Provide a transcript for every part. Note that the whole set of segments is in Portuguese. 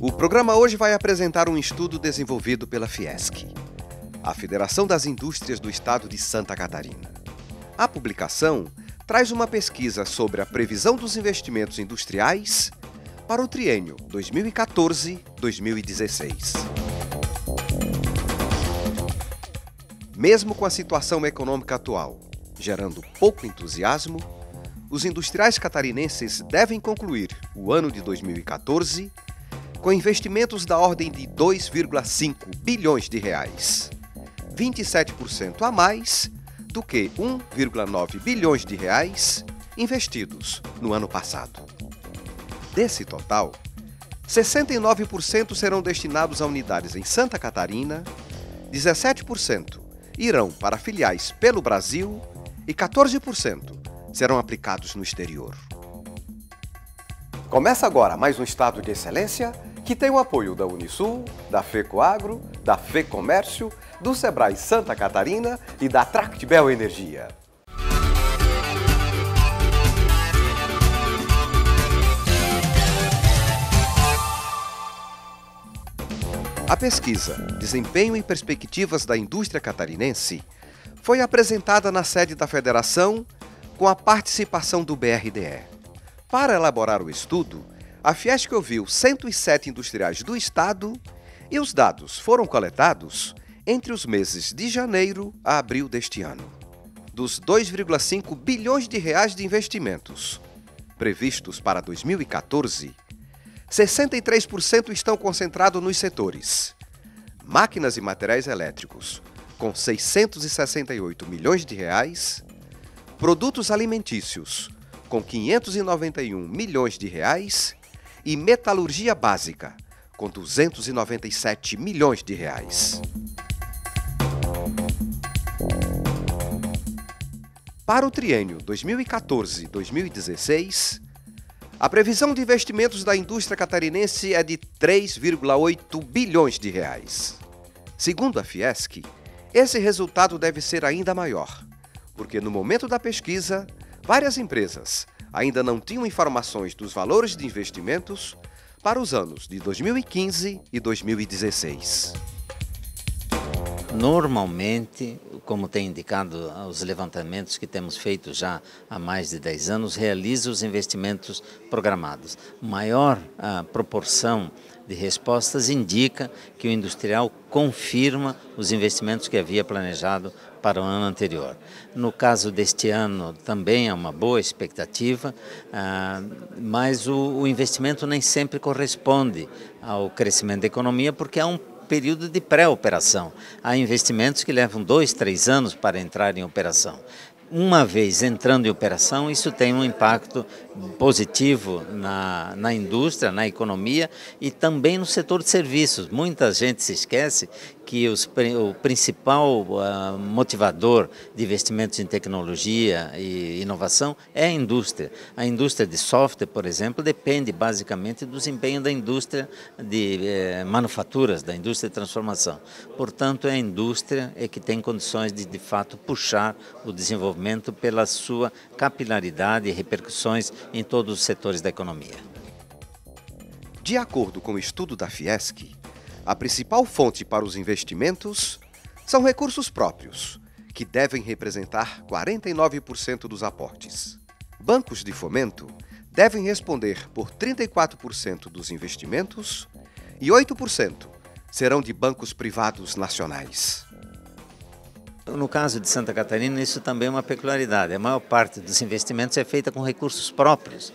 O programa hoje vai apresentar um estudo desenvolvido pela Fiesc, a Federação das Indústrias do Estado de Santa Catarina. A publicação traz uma pesquisa sobre a previsão dos investimentos industriais para o triênio 2014-2016. Mesmo com a situação econômica atual gerando pouco entusiasmo, os industriais catarinenses devem concluir o ano de 2014 com investimentos da ordem de 2,5 bilhões de reais, 27% a mais do que 1,9 bilhões de reais investidos no ano passado. Desse total, 69% serão destinados a unidades em Santa Catarina, 17% irão para filiais pelo Brasil e 14% serão aplicados no exterior. Começa agora mais um Estado de Excelência que tem o apoio da Unisul, da FECOAGRO, da FEComércio, do Sebrae Santa Catarina e da Tractebel Energia. A pesquisa Desempenho e Perspectivas da Indústria Catarinense foi apresentada na sede da Federação com a participação do BRDE. Para elaborar o estudo, a Fiesc ouviu 107 industriais do Estado e os dados foram coletados entre os meses de janeiro a abril deste ano. Dos 2,5 bilhões de reais de investimentos previstos para 2014, 63% estão concentrados nos setores máquinas e materiais elétricos, com 668 milhões de reais, produtos alimentícios, com 591 milhões de reais, e metalurgia básica, com 297 milhões de reais. Para o triênio 2014-2016, a previsão de investimentos da indústria catarinense é de 3,8 bilhões de reais. Segundo a Fiesc, esse resultado deve ser ainda maior, porque no momento da pesquisa, várias empresas ainda não tinham informações dos valores de investimentos para os anos de 2015 e 2016. Normalmente, como tem indicado os levantamentos que temos feito já há mais de 10 anos, realiza os investimentos programados. Maior proporção de respostas indica que o industrial confirma os investimentos que havia planejado para o ano anterior. No caso deste ano também é uma boa expectativa, mas o investimento nem sempre corresponde ao crescimento da economia, porque há um período de pré-operação. Há investimentos que levam 2, 3 anos para entrar em operação. Uma vez entrando em operação, isso tem um impacto positivo na indústria, na economia e também no setor de serviços. Muita gente se esquece que o principal motivador de investimentos em tecnologia e inovação é a indústria. A indústria de software, por exemplo, depende basicamente do desempenho da indústria de manufaturas, da indústria de transformação. Portanto, é a indústria que tem condições de fato, puxar o desenvolvimento pela sua capilaridade e repercussões em todos os setores da economia. De acordo com o estudo da Fiesc, a principal fonte para os investimentos são recursos próprios, que devem representar 49% dos aportes. Bancos de fomento devem responder por 34% dos investimentos e 8% serão de bancos privados nacionais. No caso de Santa Catarina, isso também é uma peculiaridade. A maior parte dos investimentos é feita com recursos próprios.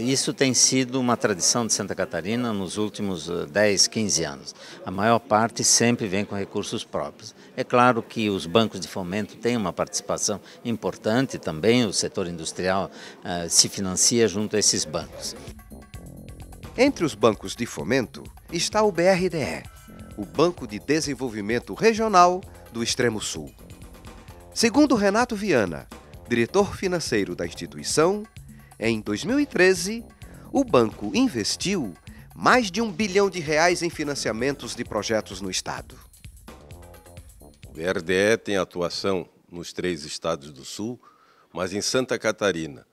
Isso tem sido uma tradição de Santa Catarina nos últimos 10, 15 anos. A maior parte sempre vem com recursos próprios. É claro que os bancos de fomento têm uma participação importante também, o setor industrial se financia junto a esses bancos. Entre os bancos de fomento está o BRDE, o Banco de Desenvolvimento Regional do Extremo Sul. Segundo Renato Viana, diretor financeiro da instituição, em 2013, o banco investiu mais de R$1 bilhão em financiamentos de projetos no estado. O BRDE tem atuação nos 3 estados do Sul, mas em Santa Catarina.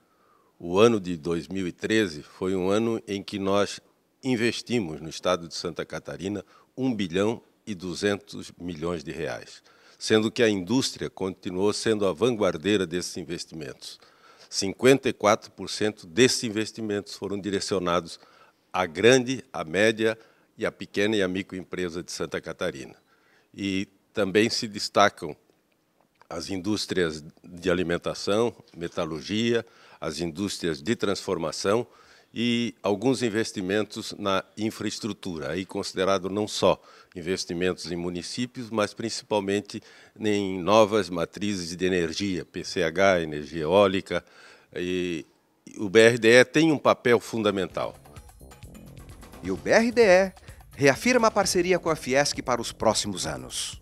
O ano de 2013 foi um ano em que nós investimos no estado de Santa Catarina 1 bilhão e 200 milhões de reais, sendo que a indústria continuou sendo a vanguardeira desses investimentos. 54% desses investimentos foram direcionados à grande, à média e à pequena e à microempresa de Santa Catarina. E também se destacam as indústrias de alimentação, metalurgia, as indústrias de transformação e alguns investimentos na infraestrutura, aí considerado não só investimentos em municípios, mas principalmente em novas matrizes de energia, PCH, energia eólica, e o BRDE tem um papel fundamental. E o BRDE reafirma a parceria com a Fiesc para os próximos anos.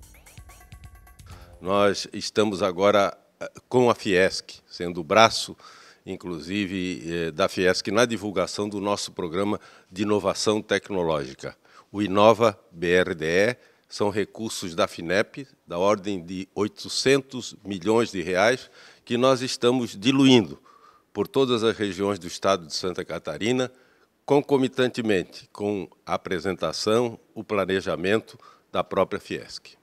Nós estamos agora com a Fiesc, sendo o braço, inclusive, da Fiesc na divulgação do nosso programa de inovação tecnológica. O Inova BRDE são recursos da FINEP, da ordem de 800 milhões de reais, que nós estamos diluindo por todas as regiões do estado de Santa Catarina, concomitantemente com a apresentação, o planejamento da própria Fiesc.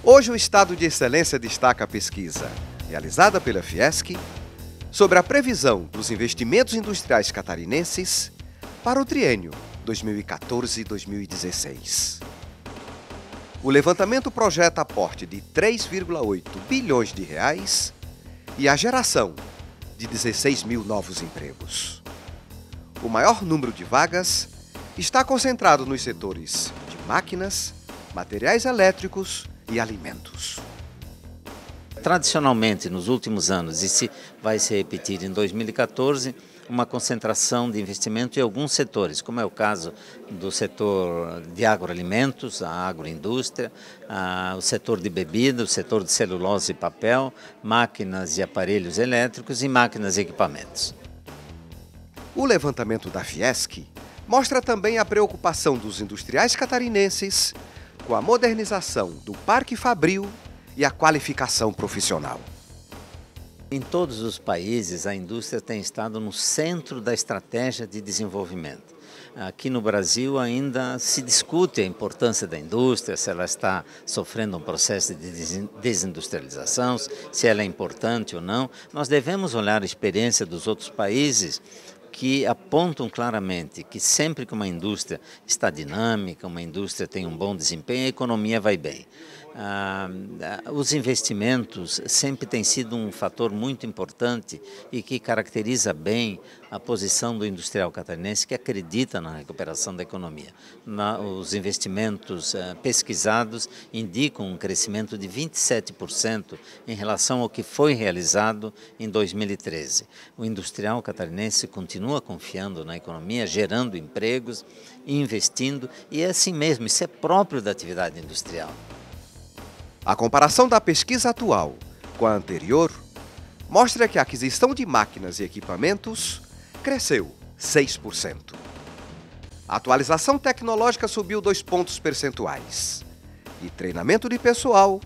Hoje o Estado de Excelência destaca a pesquisa, realizada pela Fiesc, sobre a previsão dos investimentos industriais catarinenses para o triênio 2014-2016. O levantamento projeta aporte de 3,8 bilhões de reais e a geração de 16 mil novos empregos. O maior número de vagas está concentrado nos setores de máquinas, materiais elétricos e alimentos. Tradicionalmente, nos últimos anos, e vai se repetir em 2014, uma concentração de investimento em alguns setores, como é o caso do setor de agroalimentos, a agroindústria, o setor de bebida, o setor de celulose e papel, máquinas e aparelhos elétricos e máquinas e equipamentos. O levantamento da Fiesc mostra também a preocupação dos industriais catarinenses com a modernização do parque fabril e a qualificação profissional. Em todos os países, a indústria tem estado no centro da estratégia de desenvolvimento. Aqui no Brasil ainda se discute a importância da indústria, se ela está sofrendo um processo de desindustrialização, se ela é importante ou não. Nós devemos olhar a experiência dos outros países que apontam claramente que sempre que uma indústria está dinâmica, uma indústria tem um bom desempenho, a economia vai bem. Os investimentos sempre têm sido um fator muito importante e que caracteriza bem a posição do industrial catarinense que acredita na recuperação da economia. Os investimentos pesquisados indicam um crescimento de 27% em relação ao que foi realizado em 2013. O industrial catarinense continua confiando na economia, gerando empregos, investindo, e é assim mesmo, isso é próprio da atividade industrial. A comparação da pesquisa atual com a anterior mostra que a aquisição de máquinas e equipamentos cresceu 6%. A atualização tecnológica subiu 2 pontos percentuais e treinamento de pessoal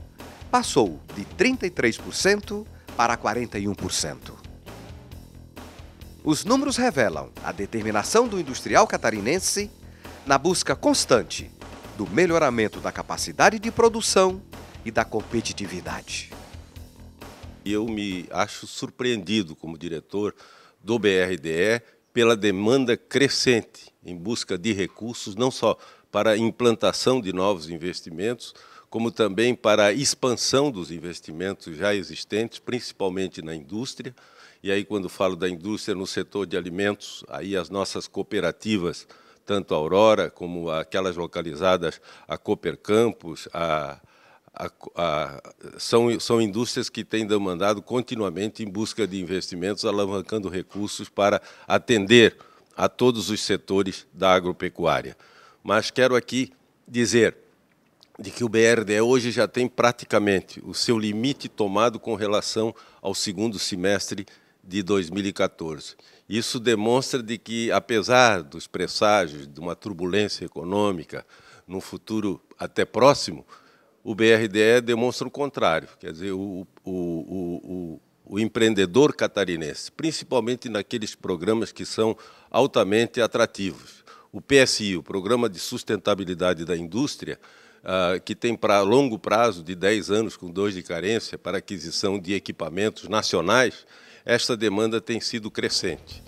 passou de 33% para 41%. Os números revelam a determinação do industrial catarinense na busca constante do melhoramento da capacidade de produção e da competitividade. Eu me acho surpreendido como diretor do BRDE pela demanda crescente em busca de recursos, não só para a implantação de novos investimentos, como também para a expansão dos investimentos já existentes, principalmente na indústria. E aí, quando falo da indústria no setor de alimentos, aí as nossas cooperativas, tanto a Aurora como aquelas localizadas a Cooper Campos, são indústrias que têm demandado continuamente em busca de investimentos, alavancando recursos para atender a todos os setores da agropecuária. Mas quero aqui dizer de que o BRDE hoje já tem praticamente o seu limite tomado com relação ao segundo semestre de 2014. Isso demonstra de que, apesar dos presságios de uma turbulência econômica no futuro até próximo, o BRDE demonstra o contrário, quer dizer, o empreendedor catarinense, principalmente naqueles programas que são altamente atrativos. O PSI, o Programa de Sustentabilidade da Indústria, que tem para longo prazo de 10 anos, com 2 de carência, para aquisição de equipamentos nacionais, esta demanda tem sido crescente.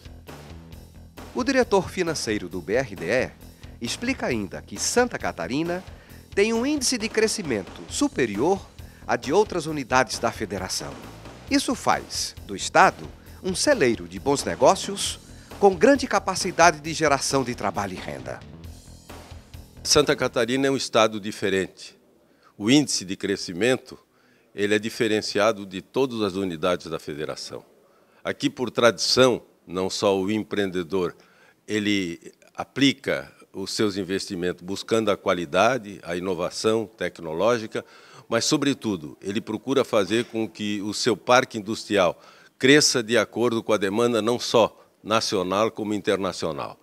O diretor financeiro do BRDE explica ainda que Santa Catarina tem um índice de crescimento superior a de outras unidades da federação. Isso faz do Estado um celeiro de bons negócios com grande capacidade de geração de trabalho e renda. Santa Catarina é um estado diferente. O índice de crescimento ele é diferenciado de todas as unidades da federação. Aqui, por tradição, não só o empreendedor, ele aplica os seus investimentos buscando a qualidade, a inovação tecnológica, mas, sobretudo, ele procura fazer com que o seu parque industrial cresça de acordo com a demanda não só nacional como internacional.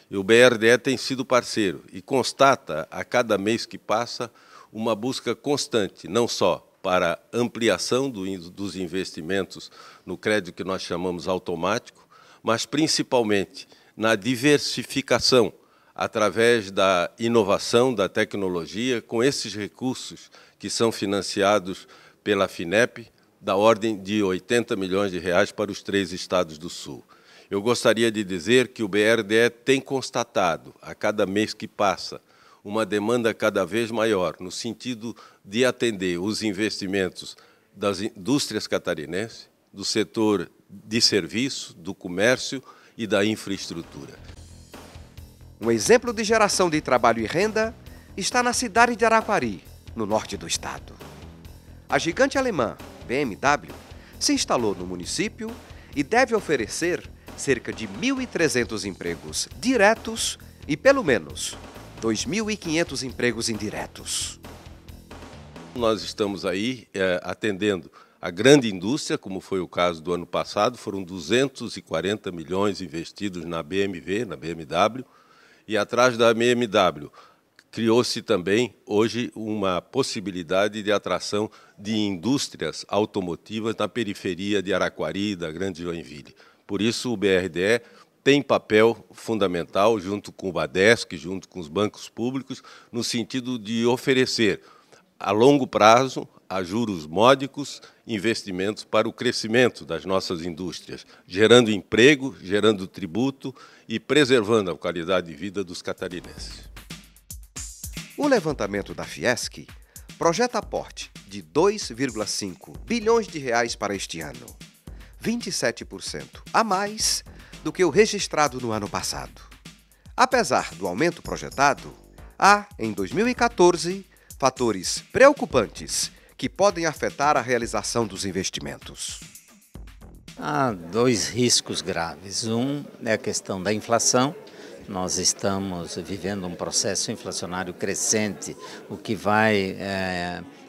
E o BRDE tem sido parceiro e constata, a cada mês que passa, uma busca constante, não só para ampliação dos investimentos no crédito que nós chamamos automático, mas principalmente na diversificação, através da inovação, da tecnologia, com esses recursos que são financiados pela FINEP, da ordem de R$80 milhões para os 3 estados do Sul. Eu gostaria de dizer que o BRDE tem constatado, a cada mês que passa, uma demanda cada vez maior, no sentido de atender os investimentos das indústrias catarinenses, do setor de serviço, do comércio e da infraestrutura. Um exemplo de geração de trabalho e renda está na cidade de Araquari, no norte do estado. A gigante alemã BMW se instalou no município e deve oferecer cerca de 1.300 empregos diretos e pelo menos 2.500 empregos indiretos. Nós estamos aí atendendo a grande indústria, como foi o caso do ano passado, foram 240 milhões investidos na BMW, e atrás da BMW criou-se também, hoje, uma possibilidade de atração de indústrias automotivas na periferia de Araquari e da Grande Joinville. Por isso, o BRDE tem papel fundamental, junto com o Badesc, junto com os bancos públicos, no sentido de oferecer, a longo prazo, a juros módicos, investimentos para o crescimento das nossas indústrias, gerando emprego, gerando tributo e preservando a qualidade de vida dos catarinenses. O levantamento da Fiesc projeta aporte de R$2,5 bilhões para este ano, 27% a mais do que o registrado no ano passado. Apesar do aumento projetado, há, em 2014, fatores preocupantes que podem afetar a realização dos investimentos. Há 2 riscos graves. Um é a questão da inflação. Nós estamos vivendo um processo inflacionário crescente, o que vai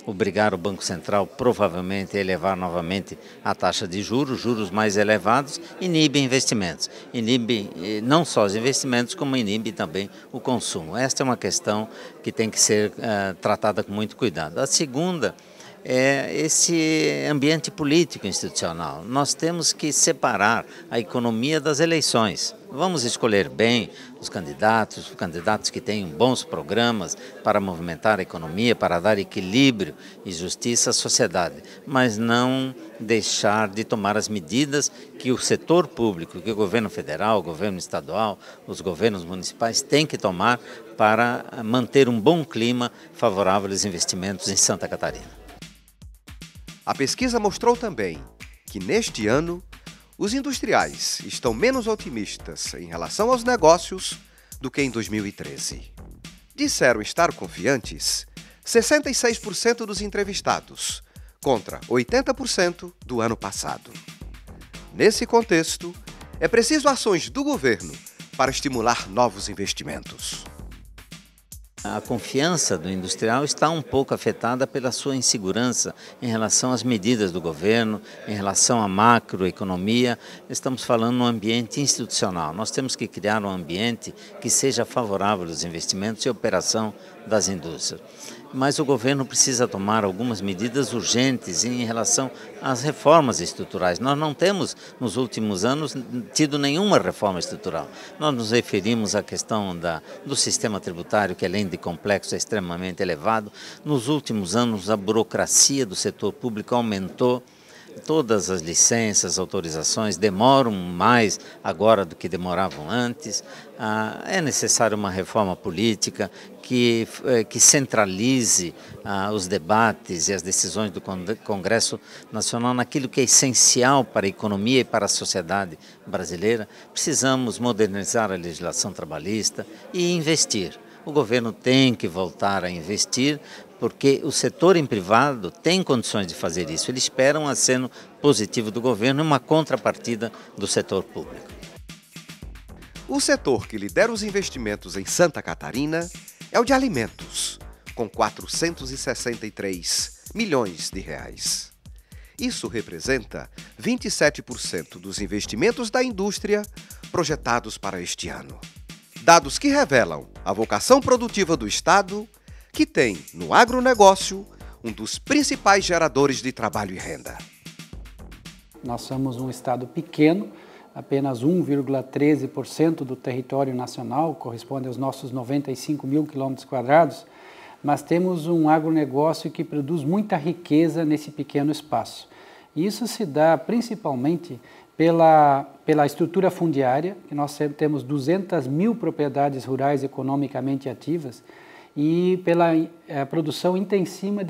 obrigar o Banco Central provavelmente a elevar novamente a taxa de juros mais elevados, inibe investimentos. Inibe não só os investimentos, como inibe também o consumo. Esta é uma questão que tem que ser tratada com muito cuidado. A segunda é esse ambiente político institucional. Nós temos que separar a economia das eleições. Vamos escolher bem os candidatos que tenham bons programas para movimentar a economia, para dar equilíbrio e justiça à sociedade, mas não deixar de tomar as medidas que o setor público, que o governo federal, o governo estadual, os governos municipais têm que tomar para manter um bom clima favorável aos investimentos em Santa Catarina. A pesquisa mostrou também que, neste ano, os industriais estão menos otimistas em relação aos negócios do que em 2013. Disseram estar confiantes 66% dos entrevistados, contra 80% do ano passado. Nesse contexto, é preciso ações do governo para estimular novos investimentos. A confiança do industrial está um pouco afetada pela sua insegurança em relação às medidas do governo, em relação à macroeconomia. Estamos falando no ambiente institucional. Nós temos que criar um ambiente que seja favorável aos investimentos e operação das indústrias. mas o governo precisa tomar algumas medidas urgentes em relação às reformas estruturais. Nós não temos, nos últimos anos, tido nenhuma reforma estrutural. Nós nos referimos à questão do sistema tributário, que além de complexo é extremamente elevado. Nos últimos anos, a burocracia do setor público aumentou. Todas as licenças, autorizações demoram mais agora do que demoravam antes. É necessária uma reforma política que centralize os debates e as decisões do Congresso Nacional naquilo que é essencial para a economia e para a sociedade brasileira. Precisamos modernizar a legislação trabalhista e investir. O governo tem que voltar a investir, porque o setor em privado tem condições de fazer isso. Eles esperam um aceno positivo do governo e uma contrapartida do setor público. O setor que lidera os investimentos em Santa Catarina é o de alimentos, com 463 milhões de reais. Isso representa 27% dos investimentos da indústria projetados para este ano. Dados que revelam a vocação produtiva do Estado, que tem, no agronegócio, um dos principais geradores de trabalho e renda. Nós somos um estado pequeno, apenas 1,13% do território nacional, corresponde aos nossos 95 mil quilômetros quadrados, mas temos um agronegócio que produz muita riqueza nesse pequeno espaço. E isso se dá principalmente pela estrutura fundiária, que nós temos 200 mil propriedades rurais economicamente ativas, e pela produção intensiva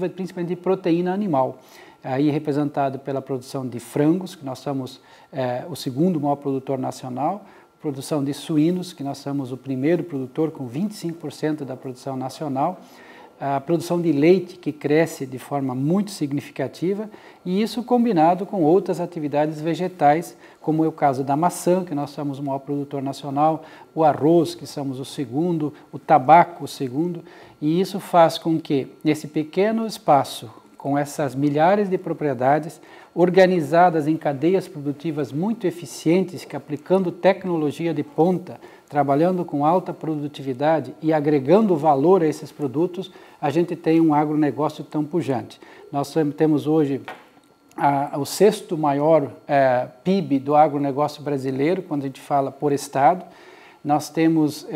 principalmente de proteína animal, aí representado pela produção de frangos, que nós somos o segundo maior produtor nacional, produção de suínos, que nós somos o primeiro produtor com 25% da produção nacional, a produção de leite, que cresce de forma muito significativa, e isso combinado com outras atividades vegetais, como é o caso da maçã, que nós somos o maior produtor nacional, o arroz, que somos o segundo, o tabaco, o segundo, e isso faz com que, nesse pequeno espaço, com essas milhares de propriedades, organizadas em cadeias produtivas muito eficientes, que aplicando tecnologia de ponta, trabalhando com alta produtividade e agregando valor a esses produtos, a gente tem um agronegócio tão pujante. Nós temos hoje o sexto maior PIB do agronegócio brasileiro, quando a gente fala por estado. Nós temos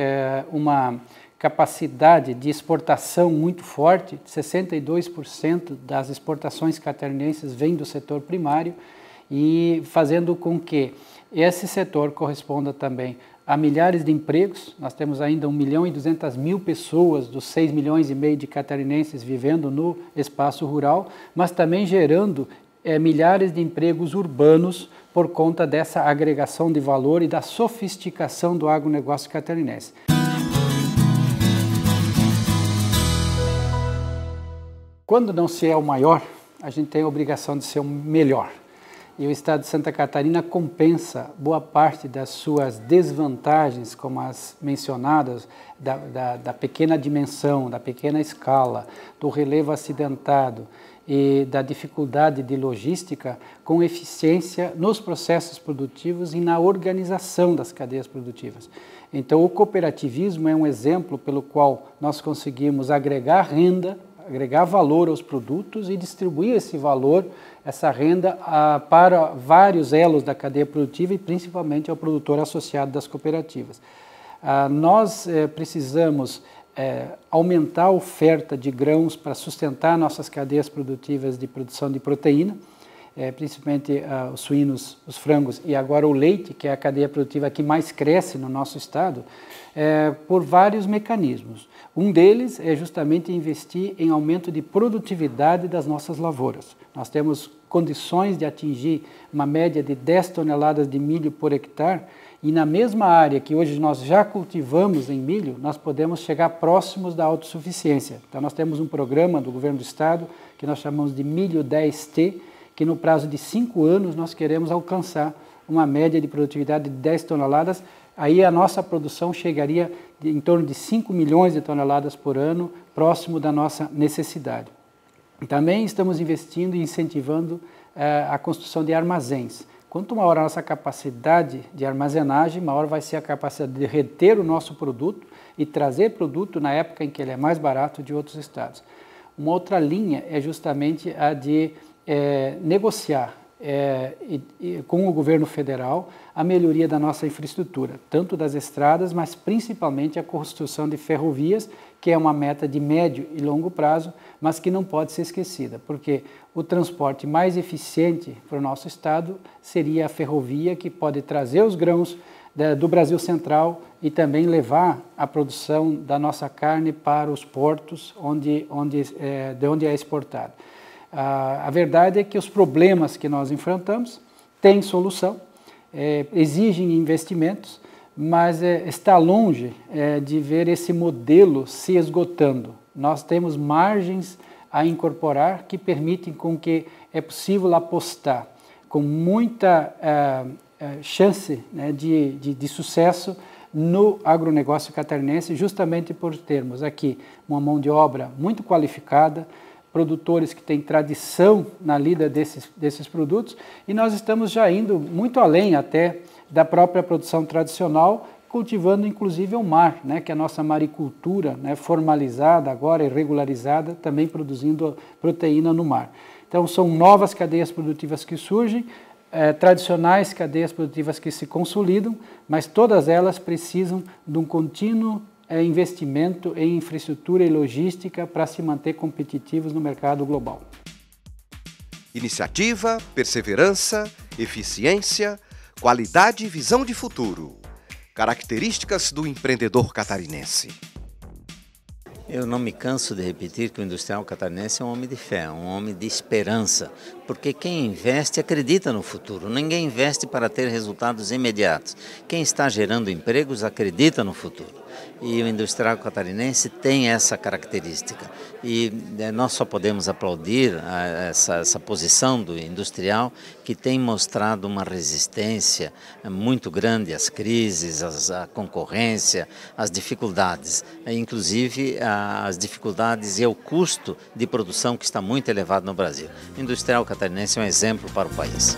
uma capacidade de exportação muito forte, 62% das exportações catarinenses vêm do setor primário, e fazendo com que esse setor corresponda também a milhares de empregos. Nós temos ainda 1.200.000 pessoas dos 6,5 milhões de catarinenses vivendo no espaço rural, mas também gerando milhares de empregos urbanos por conta dessa agregação de valor e da sofisticação do agronegócio catarinense. Quando não se é o maior, a gente tem a obrigação de ser o melhor. E o estado de Santa Catarina compensa boa parte das suas desvantagens, como as mencionadas, da pequena dimensão, da pequena escala, do relevo acidentado e da dificuldade de logística, com eficiência nos processos produtivos e na organização das cadeias produtivas. Então, o cooperativismo é um exemplo pelo qual nós conseguimos agregar renda, agregar valor aos produtos e distribuir esse valor, essa renda, para vários elos da cadeia produtiva e principalmente ao produtor associado das cooperativas. Nós precisamos aumentar a oferta de grãos para sustentar nossas cadeias produtivas de produção de proteína, principalmente os suínos, os frangos e agora o leite, que é a cadeia produtiva que mais cresce no nosso estado, por vários mecanismos. Um deles é justamente investir em aumento de produtividade das nossas lavouras. Nós temos condições de atingir uma média de 10 toneladas de milho por hectare, e na mesma área que hoje nós já cultivamos em milho, nós podemos chegar próximos da autossuficiência. Então nós temos um programa do governo do estado que nós chamamos de Milho 10T, que no prazo de 5 anos nós queremos alcançar uma média de produtividade de 10 toneladas, aí a nossa produção chegaria em torno de 5 milhões de toneladas por ano, próximo da nossa necessidade. Também estamos investindo e incentivando a construção de armazéns, Quanto maior a nossa capacidade de armazenagem, maior vai ser a capacidade de reter o nosso produto e trazer produto na época em que ele é mais barato de outros estados. Uma outra linha é justamente a de negociar com o governo federal a melhoria da nossa infraestrutura, tanto das estradas, mas principalmente a construção de ferrovias, que é uma meta de médio e longo prazo, mas que não pode ser esquecida, porque o transporte mais eficiente para o nosso estado seria a ferrovia, que pode trazer os grãos do Brasil Central e também levar a produção da nossa carne para os portos de onde é exportado. A verdade é que os problemas que nós enfrentamos têm solução, exigem investimentos, mas está longe de ver esse modelo se esgotando. Nós temos margens a incorporar que permitem com que é possível apostar com muita chance, né, de sucesso no agronegócio catarinense, justamente por termos aqui uma mão de obra muito qualificada, produtores que têm tradição na lida desses produtos, e nós estamos já indo muito além até da própria produção tradicional, cultivando inclusive o mar, né, que é a nossa maricultura, né, formalizada agora e regularizada, também produzindo proteína no mar. Então são novas cadeias produtivas que surgem, tradicionais cadeias produtivas que se consolidam, mas todas elas precisam de um contínuo investimento em infraestrutura e logística para se manter competitivos no mercado global. Iniciativa, perseverança, eficiência, qualidade e visão de futuro. Características do empreendedor catarinense. Eu não me canso de repetir que o industrial catarinense é um homem de fé, um homem de esperança, porque quem investe acredita no futuro. Ninguém investe para ter resultados imediatos. Quem está gerando empregos acredita no futuro. E o industrial catarinense tem essa característica. E nós só podemos aplaudir essa posição do industrial, que tem mostrado uma resistência muito grande às crises, à concorrência, às dificuldades, inclusive às dificuldades e ao custo de produção que está muito elevado no Brasil. O industrial catarinense é um exemplo para o país.